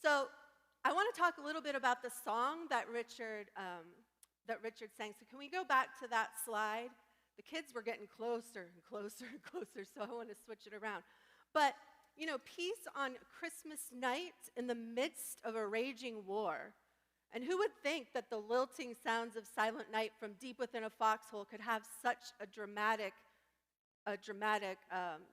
So I want to talk a little bit about the song that Richard sang. So can we go back to that slide? The kids were getting closer and closer and closer, so I want to switch it around. But, peace on Christmas night in the midst of a raging war. And who would think that the lilting sounds of Silent Night from deep within a foxhole could have such a dramatic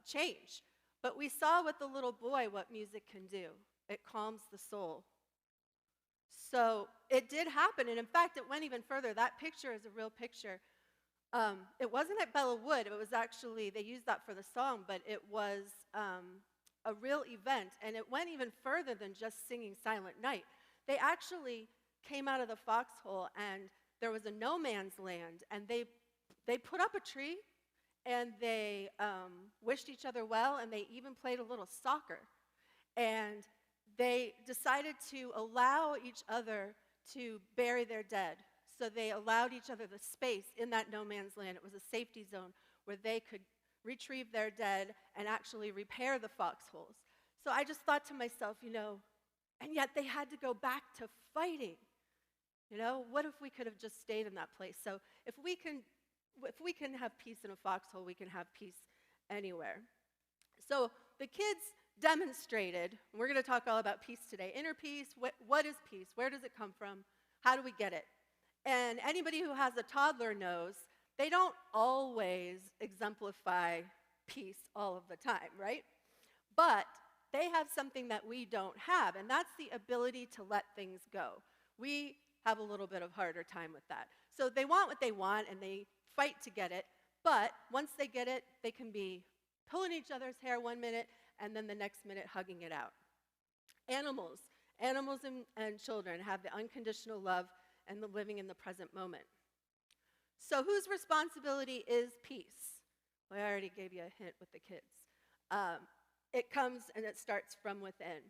change? But we saw with the little boy what music can do. It calms the soul. So it did happen, and in fact, it went even further. That picture is a real picture. It wasn't at Bella Wood. It was actually, they used that for the song, but it was a real event, and it went even further than just singing Silent Night. They actually came out of the foxhole, and there was a no man's land, and they put up a tree, and they wished each other well, and they even played a little soccer. And they decided to allow each other to bury their dead. So they allowed each other the space in that no man's land. It was a safety zone where they could retrieve their dead and actually repair the foxholes. So I just thought to myself, and yet they had to go back to fighting. What if we could have just stayed in that place? So if we can have peace in a foxhole, we can have peace anywhere. So the kids demonstrated, and we're going to talk all about peace today. Inner peace, what is peace? Where does it come from? How do we get it? And anybody who has a toddler knows they don't always exemplify peace all of the time, right? But they have something that we don't have, and that's the ability to let things go. We have a little bit of harder time with that. So they want what they want, and they fight to get it, but once they get it, they can be pulling each other's hair one minute, and then the next minute hugging it out. Animals and children have the unconditional love and the living in the present moment. So whose responsibility is peace? Well, I already gave you a hint with the kids. It comes and it starts from within.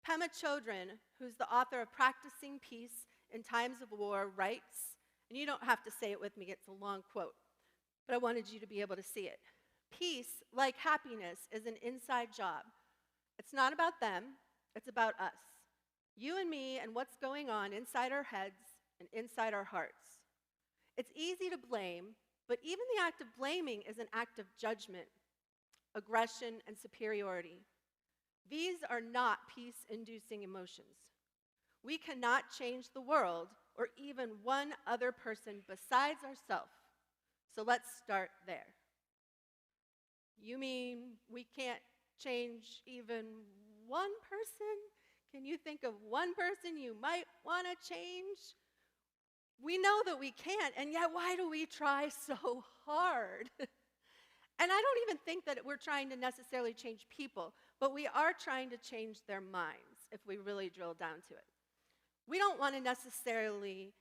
Pema Chodron, who's the author of Practicing Peace in Times of War, writes, and you don't have to say it with me, it's a long quote, but I wanted you to be able to see it. Peace, like happiness, is an inside job. It's not about them, it's about us. You and me and what's going on inside our heads and inside our hearts. It's easy to blame, but even the act of blaming is an act of judgment, aggression, and superiority. These are not peace-inducing emotions. We cannot change the world or even one other person besides ourselves. So let's start there. You mean we can't change even one person? Can you think of one person you might want to change? We know that we can't, and yet why do we try so hard? And I don't even think that we're trying to necessarily change people, but we are trying to change their minds if we really drill down to it. We don't want to necessarily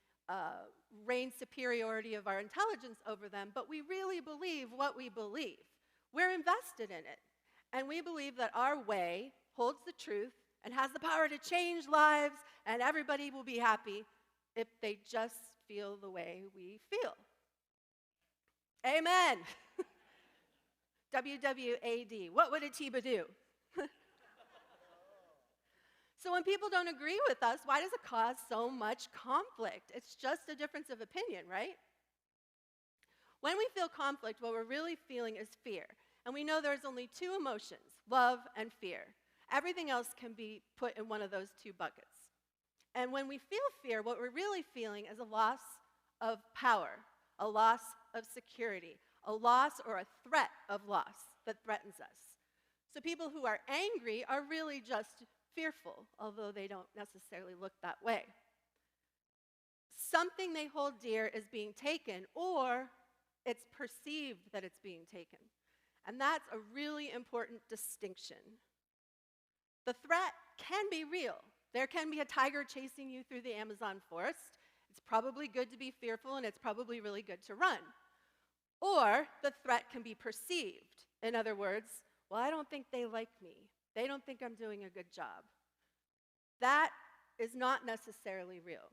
reign superiority of our intelligence over them, but we really believe what we believe. We're invested in it, and we believe that our way holds the truth and has the power to change lives, and everybody will be happy if they just feel the way we feel. Amen. WWAD. What would a Tiba do? So when people don't agree with us, why does it cause so much conflict? It's just a difference of opinion, right? When we feel conflict, what we're really feeling is fear. And we know there's only two emotions, love and fear. Everything else can be put in one of those two buckets. And when we feel fear, what we're really feeling is a loss of power, a loss of security, a loss or a threat of loss that threatens us. So people who are angry are really just fearful, although they don't necessarily look that way. Something they hold dear is being taken, or it's perceived that it's being taken. And that's a really important distinction. The threat can be real. There can be a tiger chasing you through the Amazon forest. It's probably good to be fearful, and it's probably really good to run. Or the threat can be perceived. In other words, well, I don't think they like me. They don't think I'm doing a good job. That is not necessarily real.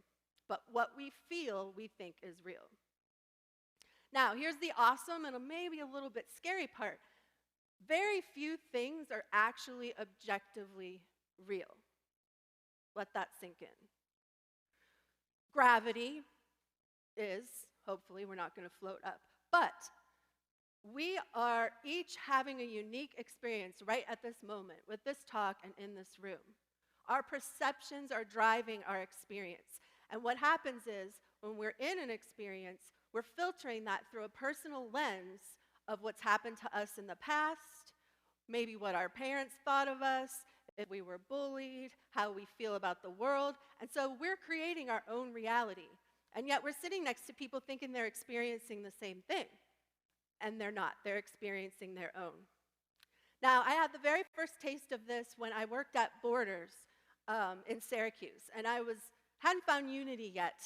But what we feel, we think is real. Now, here's the awesome and maybe a little bit scary part. Very few things are actually objectively real. Let that sink in. Gravity is, hopefully, we're not going to float up. But we are each having a unique experience right at this moment with this talk and in this room. Our perceptions are driving our experience. And what happens is, when we're in an experience, we're filtering that through a personal lens of what's happened to us in the past, maybe what our parents thought of us, if we were bullied, how we feel about the world. And so we're creating our own reality. And yet we're sitting next to people thinking they're experiencing the same thing. And they're not. They're experiencing their own. Now, I had the very first taste of this when I worked at Borders in Syracuse. And hadn't found unity yet.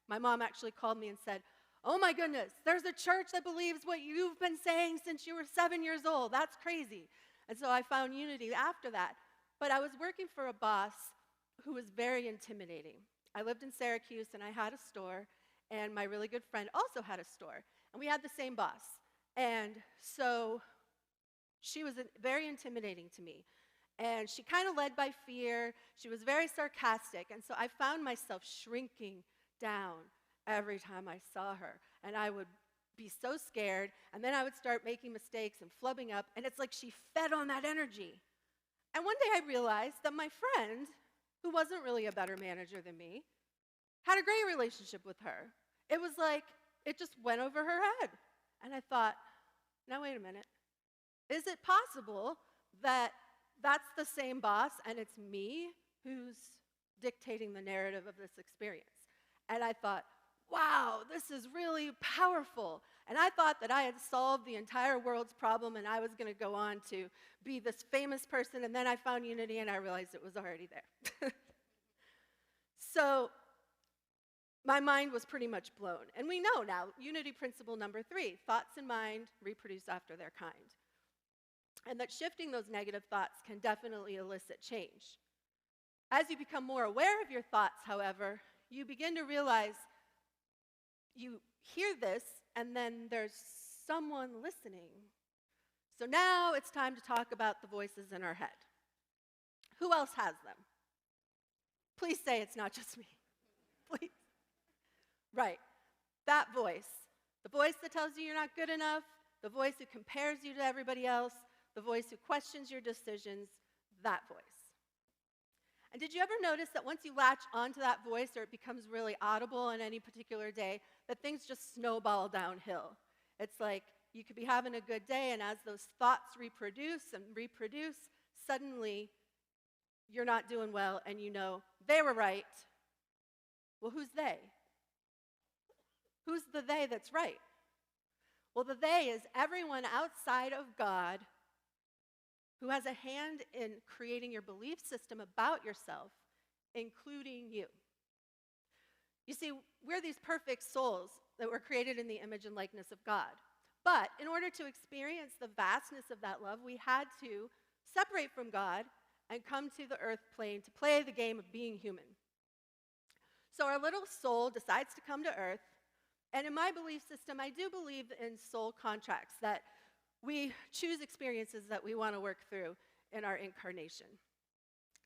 My mom actually called me and said, "Oh my goodness, there's a church that believes what you've been saying since you were 7 years old. That's crazy." And so I found unity after that. But I was working for a boss who was very intimidating. I lived in Syracuse and I had a store, and my really good friend also had a store. And we had the same boss. And so she was very intimidating to me. And she kind of led by fear. She was very sarcastic. And so I found myself shrinking down every time I saw her. And I would be so scared. And then I would start making mistakes and flubbing up. And it's like she fed on that energy. And one day I realized that my friend, who wasn't really a better manager than me, had a great relationship with her. It was like it just went over her head. And I thought, now wait a minute. Is it possible that that's the same boss and it's me who's dictating the narrative of this experience? And I thought, wow, this is really powerful. And I thought that I had solved the entire world's problem and I was going to go on to be this famous person. And then I found unity and I realized it was already there. So my mind was pretty much blown. And we know now, unity principle number 3, thoughts in mind reproduce after their kind. And that shifting those negative thoughts can definitely elicit change. As you become more aware of your thoughts, however, you begin to realize you hear this and then there's someone listening. So now it's time to talk about the voices in our head. Who else has them? Please say it's not just me. Please. Right. That voice. The voice that tells you you're not good enough, the voice who compares you to everybody else, the voice who questions your decisions, that voice. And did you ever notice that once you latch onto that voice or it becomes really audible on any particular day, that things just snowball downhill? It's like you could be having a good day, and as those thoughts reproduce, suddenly you're not doing well, and you know, they were right. Well, who's they? Who's the they that's right? Well, the they is everyone outside of God who has a hand in creating your belief system about yourself, including you. You see, we're these perfect souls that were created in the image and likeness of God. But in order to experience the vastness of that love, we had to separate from God and come to the earth plane to play the game of being human. So our little soul decides to come to earth, and in my belief system, I do believe in soul contracts, that we choose experiences that we want to work through in our incarnation.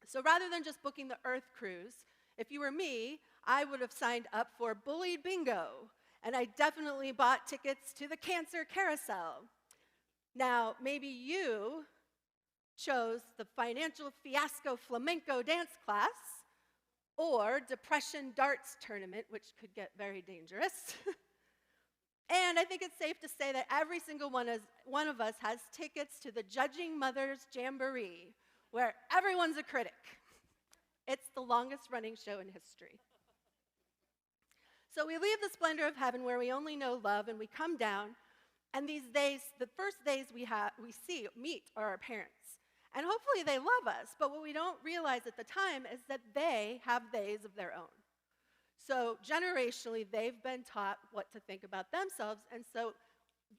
So rather than just booking the earth cruise, if you were me, I would have signed up for Bullied Bingo, and I definitely bought tickets to the Cancer Carousel. Now, maybe you chose the Financial Fiasco Flamenco dance class, or Depression Darts tournament, which could get very dangerous. And I think it's safe to say that every single one of us has tickets to the Judging Mothers Jamboree, where everyone's a critic. It's the longest running show in history. So we leave the splendor of heaven where we only know love, and we come down, and these days, the first days we meet are our parents. And hopefully they love us, but what we don't realize at the time is that they have theys of their own. So generationally, they've been taught what to think about themselves, and so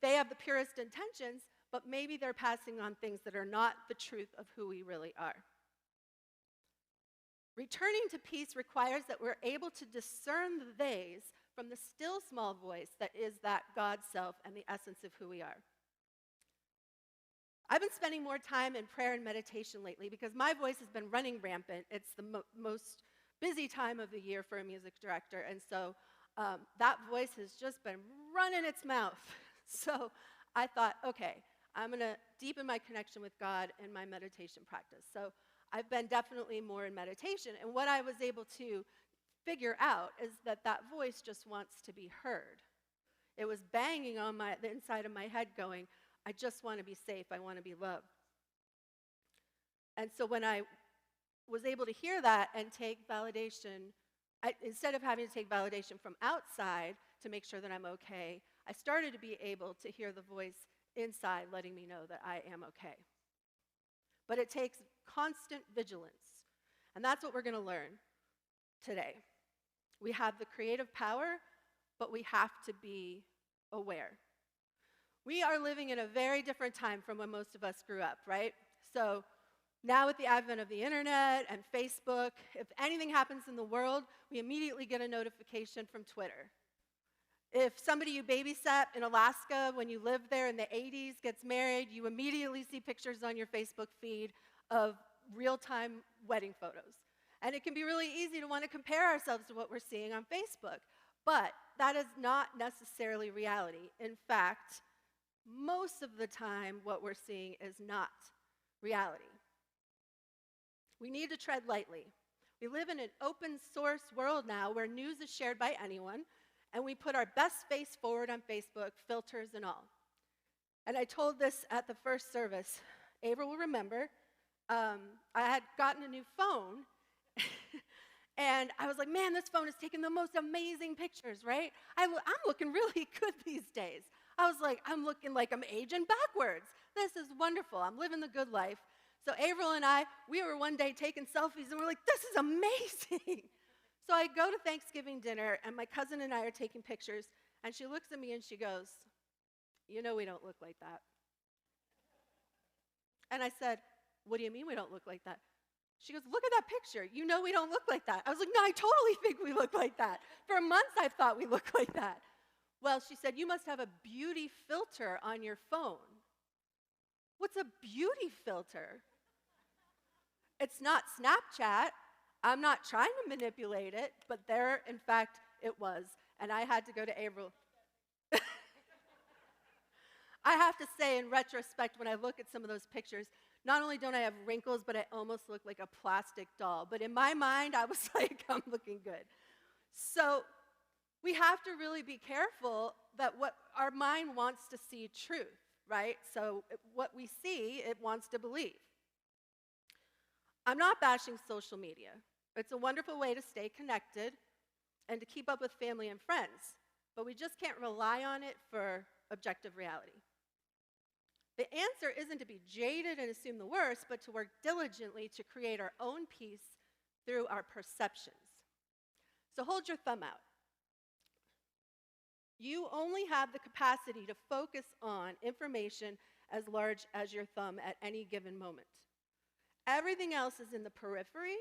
they have the purest intentions, but maybe they're passing on things that are not the truth of who we really are. Returning to peace requires that we're able to discern the theys from the still small voice that is that God self and the essence of who we are. I've been spending more time in prayer and meditation lately because my voice has been running rampant. It's the most busy time of the year for a music director, and so that voice has just been running its mouth. So I thought, okay, I'm going to deepen my connection with God in my meditation practice. So I've been definitely more in meditation, and what I was able to figure out is that that voice just wants to be heard. It was banging on the inside of my head going, I just want to be safe, I want to be loved. And so when I was able to hear that and take validation, instead of having to take validation from outside to make sure that I'm okay, I started to be able to hear the voice inside letting me know that I am okay. But it takes constant vigilance, and that's what we're going to learn today. We have the creative power, but we have to be aware. We are living in a very different time from when most of us grew up, right? So now with the advent of the internet and Facebook, if anything happens in the world, we immediately get a notification from Twitter. If somebody you babysat in Alaska when you lived there in the 80s gets married, you immediately see pictures on your Facebook feed of real-time wedding photos. And it can be really easy to want to compare ourselves to what we're seeing on Facebook. But that is not necessarily reality. In fact, most of the time what we're seeing is not reality. We need to tread lightly. We live in an open source world now where news is shared by anyone, and we put our best face forward on Facebook, filters and all. And I told this at the first service. April will remember. I had gotten a new phone, and I was like, man, this phone is taking the most amazing pictures, right? I'm looking really good these days. I was like, I'm looking like I'm aging backwards. This is wonderful. I'm living the good life. So April and I, we were one day taking selfies, and we're like, this is amazing. So I go to Thanksgiving dinner, and my cousin and I are taking pictures, and she looks at me and she goes, you know we don't look like that. And I said, what do you mean we don't look like that? She goes, look at that picture. You know we don't look like that. I was like, no, I totally think we look like that. For months I thought we looked like that. Well, she said, you must have a beauty filter on your phone. What's a beauty filter? It's not Snapchat. I'm not trying to manipulate it, but there, in fact, it was. And I had to go to April. I have to say, in retrospect, when I look at some of those pictures, not only don't I have wrinkles, but I almost look like a plastic doll. But in my mind, I was like, I'm looking good. So we have to really be careful that what our mind wants to see truth, right? So what we see, it wants to believe. I'm not bashing social media. It's a wonderful way to stay connected and to keep up with family and friends, but we just can't rely on it for objective reality. The answer isn't to be jaded and assume the worst, but to work diligently to create our own peace through our perceptions. So hold your thumb out. You only have the capacity to focus on information as large as your thumb at any given moment. Everything else is in the periphery,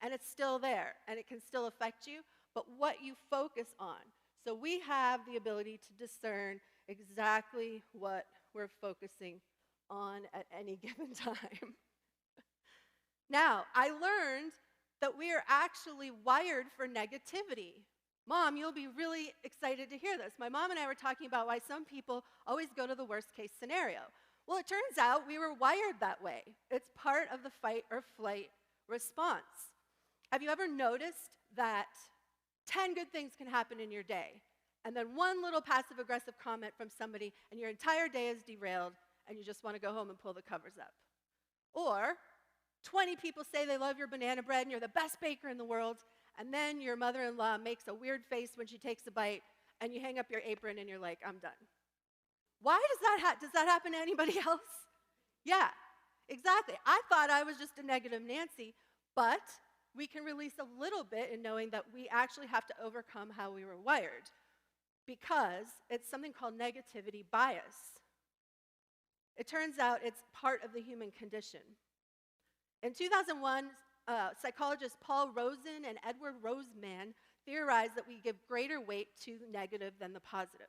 and it's still there, and it can still affect you, but what you focus on. So we have the ability to discern exactly what we're focusing on at any given time. Now, I learned that we are actually wired for negativity. Mom, you'll be really excited to hear this. My mom and I were talking about why some people always go to the worst case scenario. Well, it turns out we were wired that way. It's part of the fight or flight response. Have you ever noticed that 10 good things can happen in your day, and then one little passive-aggressive comment from somebody, and your entire day is derailed, and you just want to go home and pull the covers up? Or 20 people say they love your banana bread, and you're the best baker in the world, and then your mother-in-law makes a weird face when she takes a bite, and you hang up your apron, and you're like, I'm done. Why does that happen to anybody else? Yeah, exactly. I thought I was just a negative Nancy, but we can release a little bit in knowing that we actually have to overcome how we were wired, because it's something called negativity bias. It turns out it's part of the human condition. In 2001, psychologists Paul Rosen and Edward Roseman theorized that we give greater weight to the negative than the positive.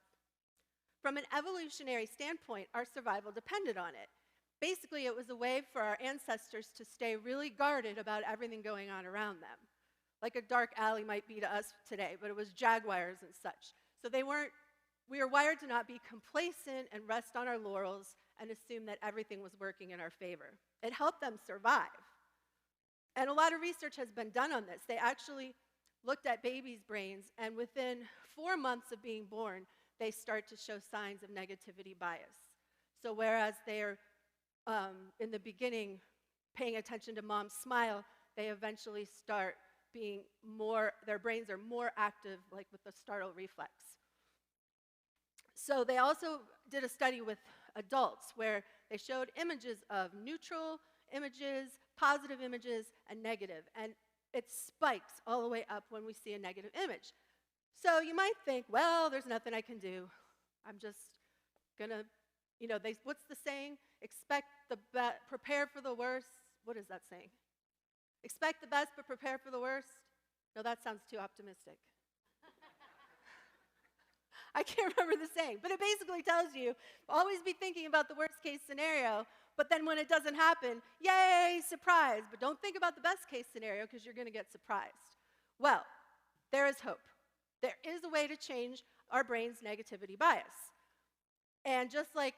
From an evolutionary standpoint, our survival depended on it. Basically, it was a way for our ancestors to stay really guarded about everything going on around them. like a dark alley might be to us today, but it was jaguars and such. So we are wired to not be complacent and rest on our laurels and assume that everything was working in our favor. It helped them survive. And a lot of research has been done on this. They actually looked at babies' brains, and within 4 months of being born, they start to show signs of negativity bias. So whereas they're in the beginning paying attention to mom's smile, they eventually start being their brains are more active, like with the startle reflex. So they also did a study with adults where they showed images of neutral images, positive images, and negative. And it spikes all the way up when we see a negative image. So you might think, well, there's nothing I can do. I'm just gonna, what's the saying? Prepare for the worst. What is that saying? Expect the best, but prepare for the worst? No, that sounds too optimistic. I can't remember the saying, but it basically tells you, always be thinking about the worst case scenario, but then when it doesn't happen, yay, surprise. But don't think about the best case scenario because you're gonna get surprised. Well, there is hope. There is a way to change our brain's negativity bias. And just like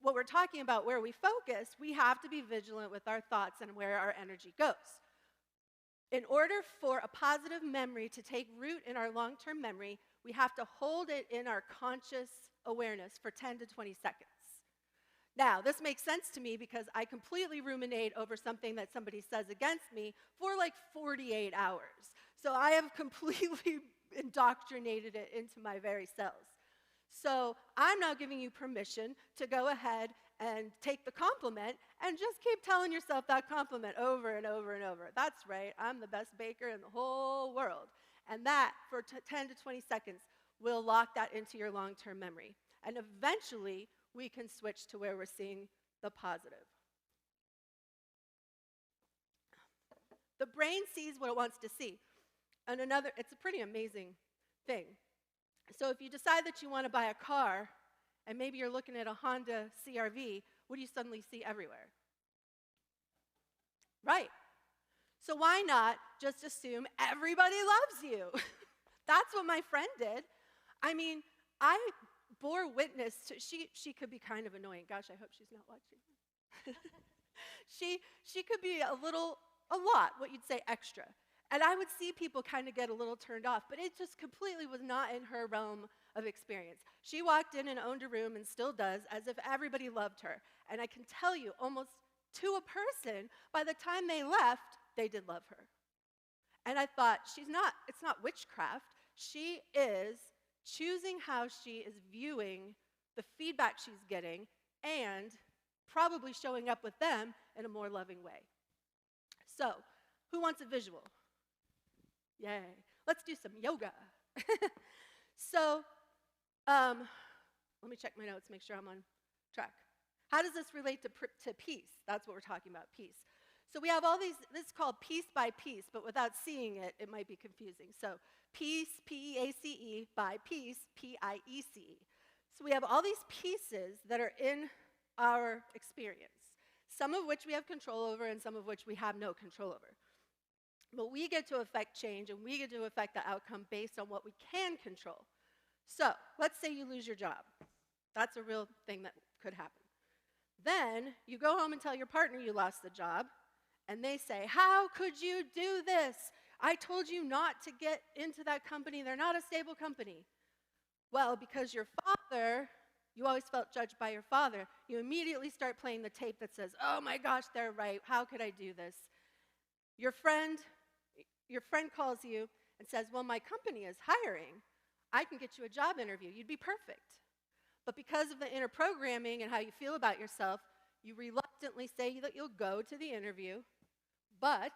what we're talking about, where we focus, we have to be vigilant with our thoughts and where our energy goes. In order for a positive memory to take root in our long-term memory, we have to hold it in our conscious awareness for 10 to 20 seconds. Now, this makes sense to me because I completely ruminate over something that somebody says against me for like 48 hours. So I have completely indoctrinated it into my very cells. So I'm now giving you permission to go ahead and take the compliment and just keep telling yourself that compliment over and over and over. That's right, I'm the best baker in the whole world. And that, for 10 to 20 seconds, will lock that into your long-term memory. And eventually, we can switch to where we're seeing the positive. The brain sees what it wants to see. And it's a pretty amazing thing. So if you decide that you want to buy a car, and maybe you're looking at a Honda CR-V, what do you suddenly see everywhere? Right. So why not just assume everybody loves you? That's what my friend did. I mean, I bore witness to, she could be kind of annoying. Gosh, I hope she's not watching. she could be a lot, what you'd say extra. And I would see people kind of get a little turned off, but it just completely was not in her realm of experience. She walked in and owned a room, and still does, as if everybody loved her. And I can tell you, almost to a person, by the time they left, they did love her. And I thought, it's not witchcraft. She is choosing how she is viewing the feedback she's getting and probably showing up with them in a more loving way. So, who wants a visual? Yay. Let's do some yoga. So, let me check my notes, make sure I'm on track. How does this relate to peace? That's what we're talking about, peace. So we have all these, this is called piece by piece, but without seeing it, it might be confusing. So peace, P-E-A-C-E, by peace, P-I-E-C-E. So we have all these pieces that are in our experience, some of which we have control over and some of which we have no control over. But we get to affect change and we get to affect the outcome based on what we can control. So let's say you lose your job. That's a real thing that could happen. Then you go home and tell your partner you lost the job, and they say, how could you do this? I told you not to get into that company. They're not a stable company. Well, because your father, you always felt judged by your father, you immediately start playing the tape that says, oh my gosh, they're right. How could I do this? Your friend calls you and says, well, my company is hiring. I can get you a job interview. You'd be perfect. But because of the inner programming and how you feel about yourself, you reluctantly say that you'll go to the interview, but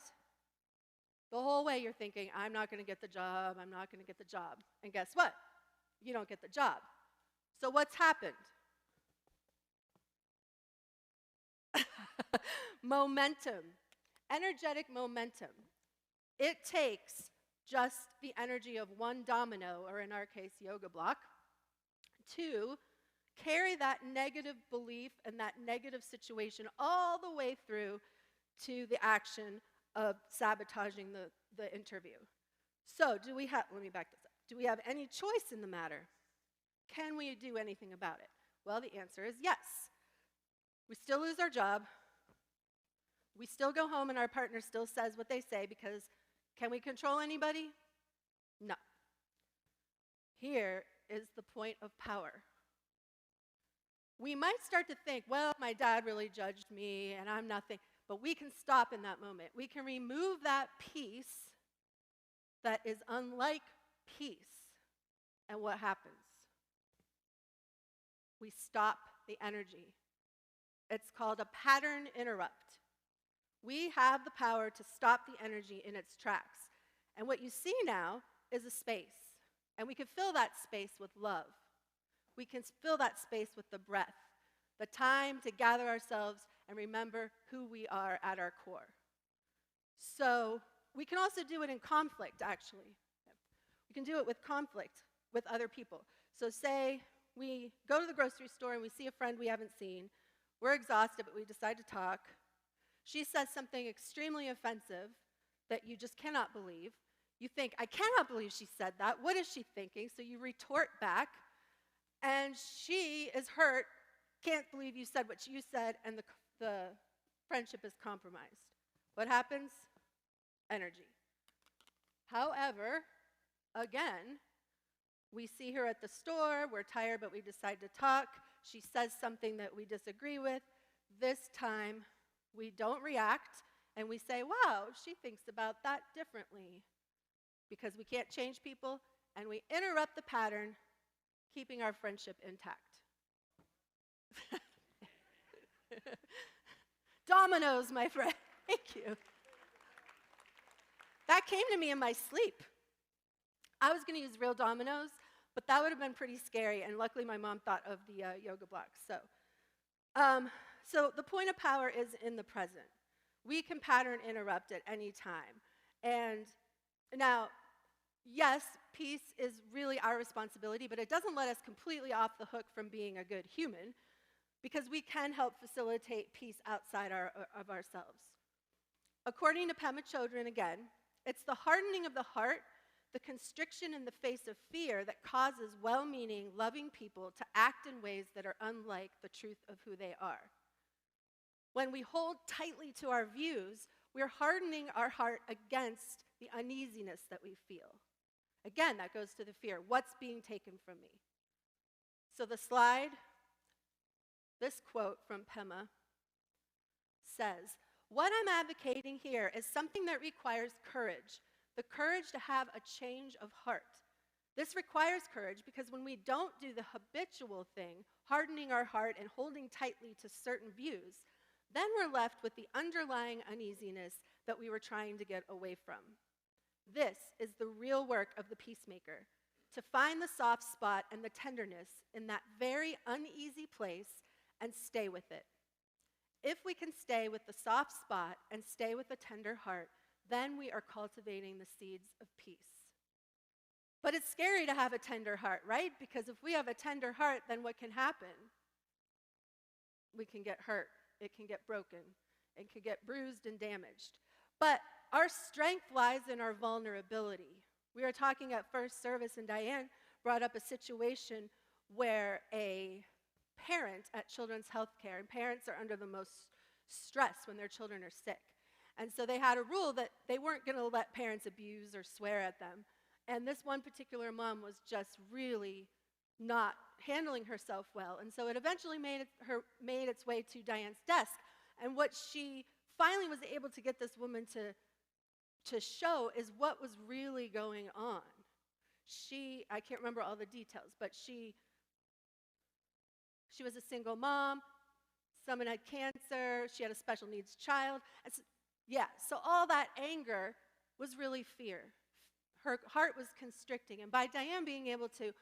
the whole way you're thinking, I'm not going to get the job, I'm not going to get the job. And guess what? You don't get the job. So what's happened? Momentum. Energetic momentum. It takes just the energy of one domino, or in our case, yoga block, to carry that negative belief and that negative situation all the way through to the action of sabotaging the interview. So let me back this up. Do we have any choice in the matter? Can we do anything about it? Well, the answer is yes. We still lose our job. We still go home and our partner still says what they say because can we control anybody? No. Here is the point of power. We might start to think, well, my dad really judged me and I'm nothing, but we can stop in that moment. We can remove that piece that is unlike peace. And what happens? We stop the energy. It's called a pattern interrupt. We have the power to stop the energy in its tracks. And what you see now is a space. And we can fill that space with love. We can fill that space with the breath, the time to gather ourselves and remember who we are at our core. So we can also do it in conflict, actually. We can do it with conflict with other people. So say we go to the grocery store and we see a friend we haven't seen. We're exhausted, but we decide to talk. She says something extremely offensive that you just cannot believe. You think, I cannot believe she said that. What is she thinking? So you retort back, and she is hurt, can't believe you said what you said, and the friendship is compromised. What happens? Energy. However, again, we see her at the store, we're tired, but we decide to talk. She says something that we disagree with. This time, we don't react, and we say, wow, she thinks about that differently. Because we can't change people, and we interrupt the pattern, keeping our friendship intact. Dominoes, my friend. Thank you. That came to me in my sleep. I was going to use real dominoes, but that would have been pretty scary, and luckily my mom thought of the yoga blocks. So the point of power is in the present. We can pattern interrupt at any time. And now, yes, peace is really our responsibility, but it doesn't let us completely off the hook from being a good human, because we can help facilitate peace outside of ourselves. According to Pema Chodron, again, it's the hardening of the heart, the constriction in the face of fear that causes well-meaning, loving people to act in ways that are unlike the truth of who they are. When we hold tightly to our views, we're hardening our heart against the uneasiness that we feel. Again, that goes to the fear. What's being taken from me? So the slide, this quote from Pema says, what I'm advocating here is something that requires courage, the courage to have a change of heart. This requires courage because when we don't do the habitual thing, hardening our heart and holding tightly to certain views, then we're left with the underlying uneasiness that we were trying to get away from. This is the real work of the peacemaker, to find the soft spot and the tenderness in that very uneasy place and stay with it. If we can stay with the soft spot and stay with a tender heart, then we are cultivating the seeds of peace. But it's scary to have a tender heart, right? Because if we have a tender heart, then what can happen? We can get hurt. It can get broken. It can get bruised and damaged. But our strength lies in our vulnerability. We were talking at first service, and Diane brought up a situation where a parent at Children's Healthcare, and parents are under the most stress when their children are sick. And so they had a rule that they weren't going to let parents abuse or swear at them. And this one particular mom was just really not handling herself well. And so it eventually made its way to Diane's desk. And what she finally was able to get this woman to show is what was really going on. I can't remember all the details, but she was a single mom, someone had cancer, she had a special needs child. And so all that anger was really fear. Her heart was constricting. And by Diane being able to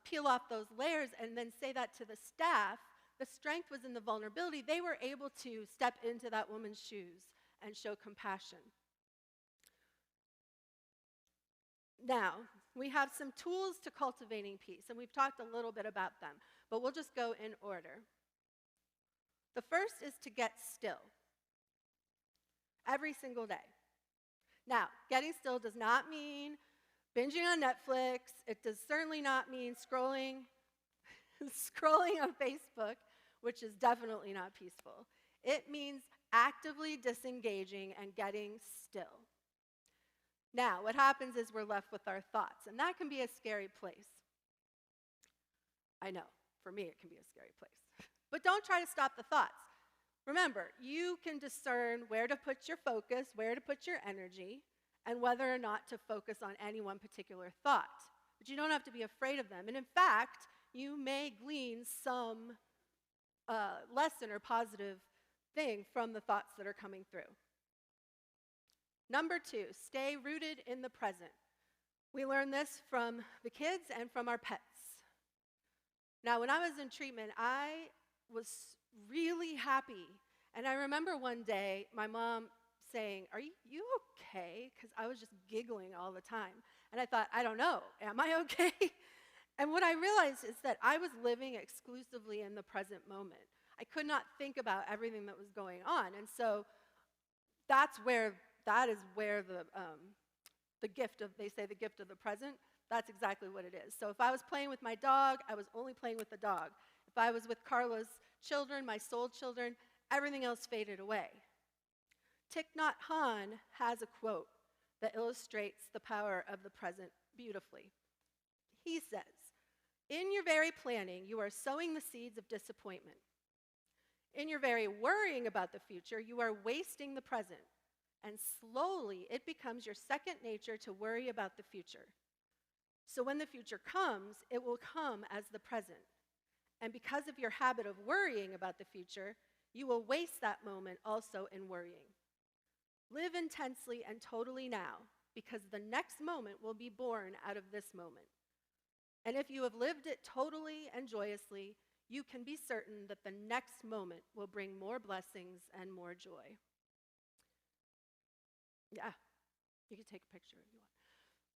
peel off those layers and then say that to the staff, the strength was in the vulnerability. They were able to step into that woman's shoes and show compassion. Now, we have some tools to cultivating peace, and we've talked a little bit about them, but we'll just go in order. The first is to get still every single day. Now, getting still does not mean binging on Netflix. It does certainly not mean scrolling scrolling on Facebook, which is definitely not peaceful. It means actively disengaging and getting still. Now, what happens is we're left with our thoughts, and that can be a scary place. I know, for me it can be a scary place. But don't try to stop the thoughts. Remember, you can discern where to put your focus, where to put your energy, and whether or not to focus on any one particular thought. But you don't have to be afraid of them. And in fact, you may glean some lesson or positive thing from the thoughts that are coming through. Number 2, stay rooted in the present. We learn this from the kids and from our pets. Now, when I was in treatment, I was really happy. And I remember one day my mom saying, "Are you okay?" Because I was just giggling all the time. And I thought, I don't know, am I okay? And what I realized is that I was living exclusively in the present moment. I could not think about everything that was going on. And so that is where the gift of, they say the gift of the present, that's exactly what it is. So if I was playing with my dog, I was only playing with the dog. If I was with Carla's children, my soul children, everything else faded away. Thich Nhat Hanh has a quote that illustrates the power of the present beautifully. He says, "In your very planning, you are sowing the seeds of disappointment. In your very worrying about the future, you are wasting the present. And slowly, it becomes your second nature to worry about the future. So when the future comes, it will come as the present. And because of your habit of worrying about the future, you will waste that moment also in worrying. Live intensely and totally now, because the next moment will be born out of this moment. And if you have lived it totally and joyously, you can be certain that the next moment will bring more blessings and more joy." Yeah, you can take a picture if you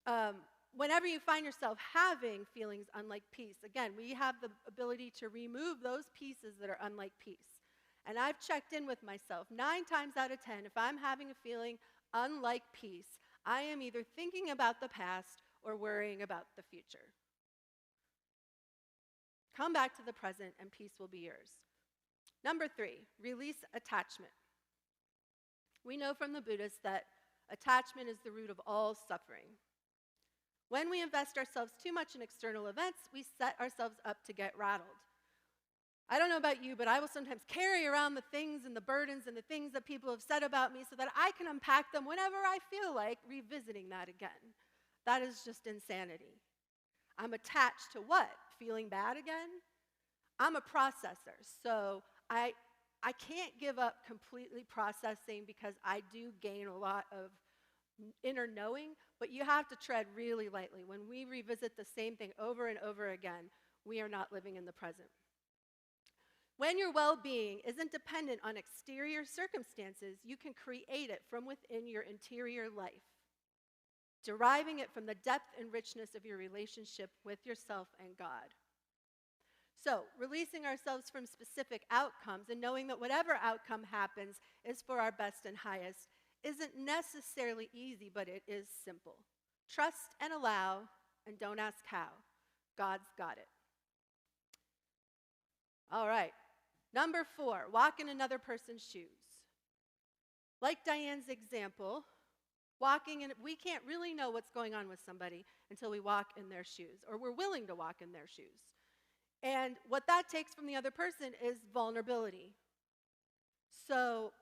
want. Whenever you find yourself having feelings unlike peace, again, we have the ability to remove those pieces that are unlike peace. And I've checked in with myself 9 times out of 10, if I'm having a feeling unlike peace, I am either thinking about the past or worrying about the future. Come back to the present and peace will be yours. Number 3, release attachment. We know from the Buddhists that attachment is the root of all suffering. When we invest ourselves too much in external events, we set ourselves up to get rattled. I don't know about you, but I will sometimes carry around the things and the burdens and the things that people have said about me so that I can unpack them whenever I feel like revisiting that again. That is just insanity. I'm attached to what? Feeling bad again? I'm a processor, so I can't give up completely processing because I do gain a lot of inner knowing, but you have to tread really lightly. When we revisit the same thing over and over again, we are not living in the present. When your well-being isn't dependent on exterior circumstances, you can create it from within your interior life, deriving it from the depth and richness of your relationship with yourself and God. So, releasing ourselves from specific outcomes and knowing that whatever outcome happens is for our best and highest isn't necessarily easy, but it is simple. Trust and allow, and don't ask how. God's got it. All right. Number 4, walk in another person's shoes. Like Diane's example, we can't really know what's going on with somebody until we walk in their shoes, or we're willing to walk in their shoes. And what that takes from the other person is vulnerability. So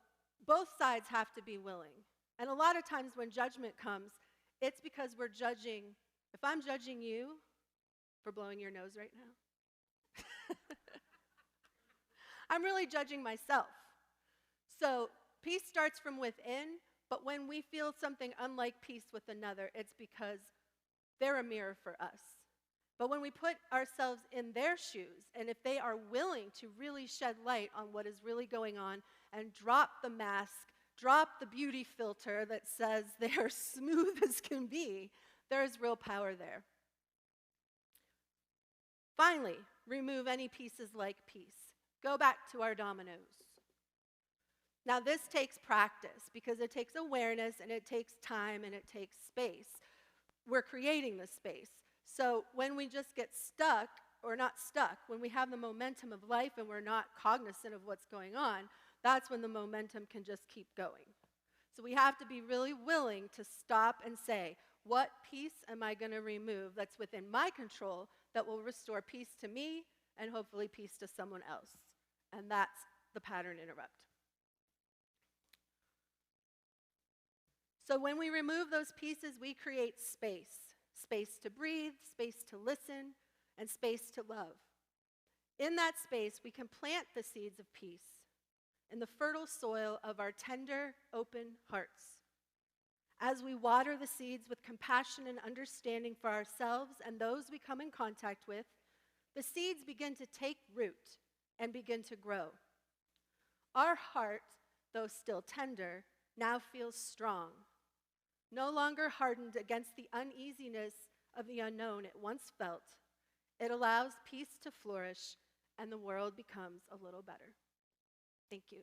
both sides have to be willing. And a lot of times when judgment comes, it's because we're judging. If I'm judging you for blowing your nose right now, I'm really judging myself. So peace starts from within, but when we feel something unlike peace with another, it's because they're a mirror for us. But when we put ourselves in their shoes, and if they are willing to really shed light on what is really going on and drop the mask, drop the beauty filter that says they're smooth as can be, there is real power there. Finally, remove any pieces like peace. Go back to our dominoes. Now, this takes practice because it takes awareness and it takes time and it takes space. We're creating the space. So when we just get stuck, or not stuck, when we have the momentum of life and we're not cognizant of what's going on, that's when the momentum can just keep going. So we have to be really willing to stop and say, what piece am I going to remove that's within my control that will restore peace to me and hopefully peace to someone else? And that's the pattern interrupt. So when we remove those pieces, we create space. Space to breathe, space to listen, and space to love. In that space, we can plant the seeds of peace in the fertile soil of our tender, open hearts. As we water the seeds with compassion and understanding for ourselves and those we come in contact with, the seeds begin to take root and begin to grow. Our heart, though still tender, now feels strong, no longer hardened against the uneasiness of the unknown it once felt. It allows peace to flourish, and the world becomes a little better. Thank you.